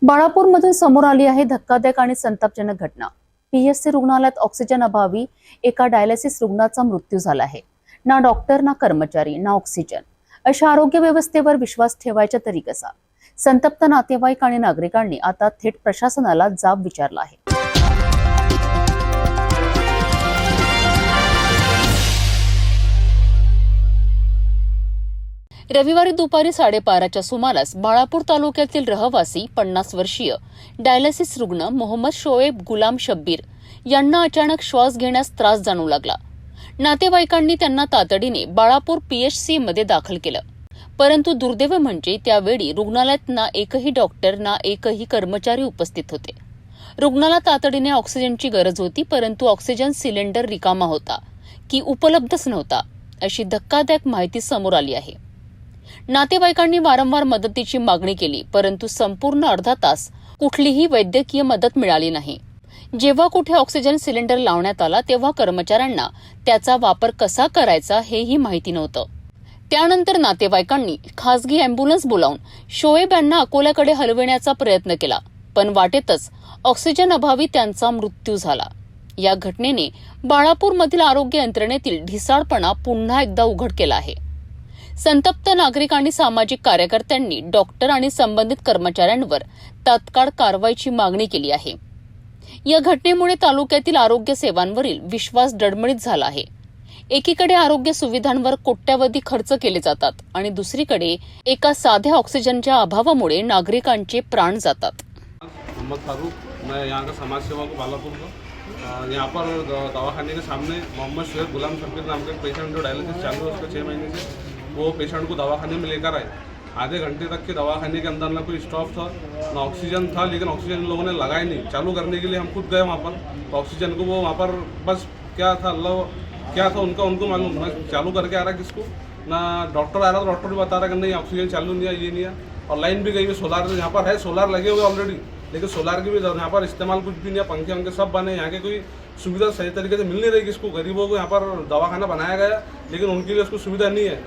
बाळापूरमधून समोर आली आहे धक्कादायक आणि संतापजनक घटना। पीएचसी रुग्णालयात ऑक्सिजन अभावी एका डायलिसिस रुग्णाचा मृत्यू झाला आहे। ना डॉक्टर, ना कर्मचारी, ना ऑक्सिजन। अशा आरोग्य व्यवस्थेवर विश्वास ठेवायचा तरी कसा? संतप्त नातेवाईक आणि नागरिकांनी आता थेट प्रशासनाला जाब विचारला आहे। रविवारी दुपारी 12:30च्या सुमारास बाळापूर तालुक्यातील रहिवासी 50 वर्षीय डायलिसिस रुग्ण मोहम्मद शोएब गुलाम शब्बीर यांना अचानक श्वास घेण्यास त्रास जाणवू लागला। नातेवाईकांनी त्यांना तातडीने बाळापूर पीएचसी मध्ये दाखल केलं, परंतु दुर्दैव म्हणजे त्यावेळी रुग्णालयात ना एकही डॉक्टर ना एकही कर्मचारी उपस्थित होते। रुग्णाला तातडीने ऑक्सिजनची गरज होती, परंतु ऑक्सिजन सिलेंडर रिकामा होता की उपलब्धच नव्हता, अशी धक्कादायक माहिती समोर आली आहे। नातेवाईकांनी वारंवार मदतीची मागणी केली, परंतु संपूर्ण अर्धा तास कुठलीही वैद्यकीय मदत मिळाली नाही। जेव्हा कुठे ऑक्सिजन सिलेंडर लावण्यात आला तेव्हा कर्मचाऱ्यांना त्याचा वापर कसा करायचा हेही माहिती नव्हतं। त्यानंतर नातेवाईकांनी खासगी अँब्युलन्स बोलावून शोएब यांना अकोल्याकडे हलविण्याचा प्रयत्न केला, पण वाटेतच ऑक्सिजन अभावी त्यांचा मृत्यू झाला। या घटनेने बाळापूरमधील आरोग्य यंत्रणेतील ढिसाळपणा पुन्हा एकदा उघड केला आहे। संतप्त नागरिक आणि सामाजिक कार्यकर्त्यांनी डॉक्टर आणि संबंधित कर्मचाऱ्यांवर तात्काळ कारवाईची मागणी केली आहे। या घटनेमुळे तालुक्यातील आरोग्य सेवांवरील विश्वास डळमळीत झाला आहे। एकीकडे आरोग्य सुविधांवर कोट्यावधी खर्च केले जातात आणि दुसरीकडे एका साध्या ऑक्सिजनच्या अभावामुळे नागरिकांचे प्राण जातात। मोहम्मद फारूक, मैं यहाँ का समाज सेवक बालापुर का। यहाँ पर दवाखाने के सामने मोहम्मद शोएब गुलाम शब्बीर नाम के पेशेंट जो डायलिसिस चालू है उसका 6 महीने से, वो पेशेंट को दवाखाने में लेकर आए। आधे घंटे तक के दवाखाने के अंदर ना कोई स्टाफ था ना ऑक्सीजन था, लेकिन ऑक्सीजन इन लोगों ने लगाया नहीं। चालू करने के लिए हम खुद गए वहाँ पर, तो ऑक्सीजन को वो वहाँ पर बस क्या था अल्लाह क्या था उनको मालूम। मैं चालू करके आ रहा किसको ना, डॉक्टर आ रहा था, डॉक्टर भी बता रहा कि नहीं ऑक्सीजन चालू नहीं है, ये नहीं है। और लाइन भी गई हुई सोलार, यहाँ पर है सोलार लगे हुए ऑलरेडी, लेकिन सोलार की भी यहाँ पर इस्तेमाल कुछ भी नहीं है। पंखे वंखे सब बने, यहाँ के कोई सुविधा सही तरीके से मिल नहीं रही किसको। गरीबों को यहाँ पर दवाखाना बनाया गया, लेकिन उनके लिए उसको सुविधा नहीं है।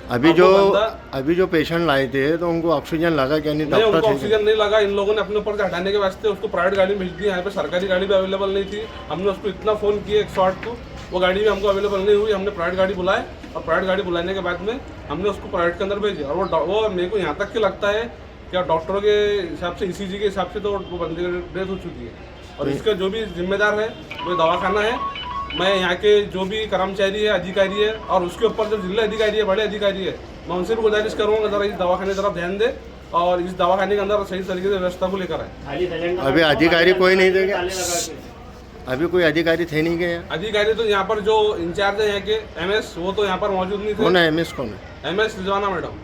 अभी जो पेशेंट लाए थे तो उनको ऑक्सीजन लगा क्या? नहीं, उनको ऑक्सीजन नहीं लगा। इन लोगों ने अपने ऊपर से हटाने के वास्ते उसको प्राइवेट गाड़ी भेज दी। यहाँ पे सरकारी गाड़ी भी अवेलेबल नहीं थी। हमने उसको इतना फ़ोन किया 108 को, वो गाड़ी भी हमको अवेलेबल नहीं हुई। हमने प्राइवेट गाड़ी बुलाए और प्राइवेट गाड़ी बुलाने के बाद में हमने उसको प्राइवेट के अंदर भेजे। और वो मेरे को यहाँ तक कि लगता है कि डॉक्टरों के हिसाब से, ECG के हिसाब से तो वो बंदे की डेथ हो चुकी है। और इसका जो भी जिम्मेदार है वो दवाखाना है। मैं यहाँ के जो भी कर्मचारी है, अधिकारी है, और उसके ऊपर जो जिला अधिकारी है, बड़े अधिकारी है, मैं उनसे भी गुजारिश करूँगा जरा इस दवाखाने तरफ ध्यान दे और इस दवाखाने के अंदर सही तरीके से व्यवस्था को लेकर आए। अभी अधिकारी कोई नहीं थे क्या? अभी कोई अधिकारी थे नहीं गए? अधिकारी तो यहाँ पर जो इंचार्ज है यहाँ के MS, वो तो यहाँ पर मौजूद नहीं थे। कौन है MS? कौन है? MS रिजवाना मैडम,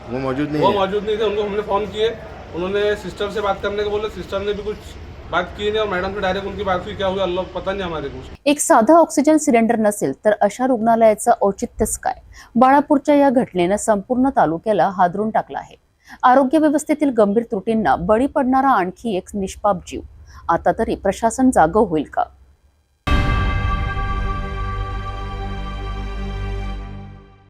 वो मौजूद नहीं थे। उनको हमने फ़ोन किए, उन्होंने सिस्टर से बात करने को बोले, सिस्टर ने भी कुछ बात की नहीं और मैडम से डायरेक्ट उनकी बात हुई, क्या हुआ अल्लाह पता नहीं हमारे को। एक साधा ऑक्सिजन सिलेंडर नसेल तर अशा रुग्णालयाचं औचित्यच काय? बाळापूरच्या या घटनेनं संपूर्ण तालुक्याला हादरून टाकलं आहे। आरोग्य व्यवस्थेतील गंभीर त्रुटींना बळी पडणारा आणखी एक निष्पाप जीव। आता तरी प्रशासन जागं होईल का?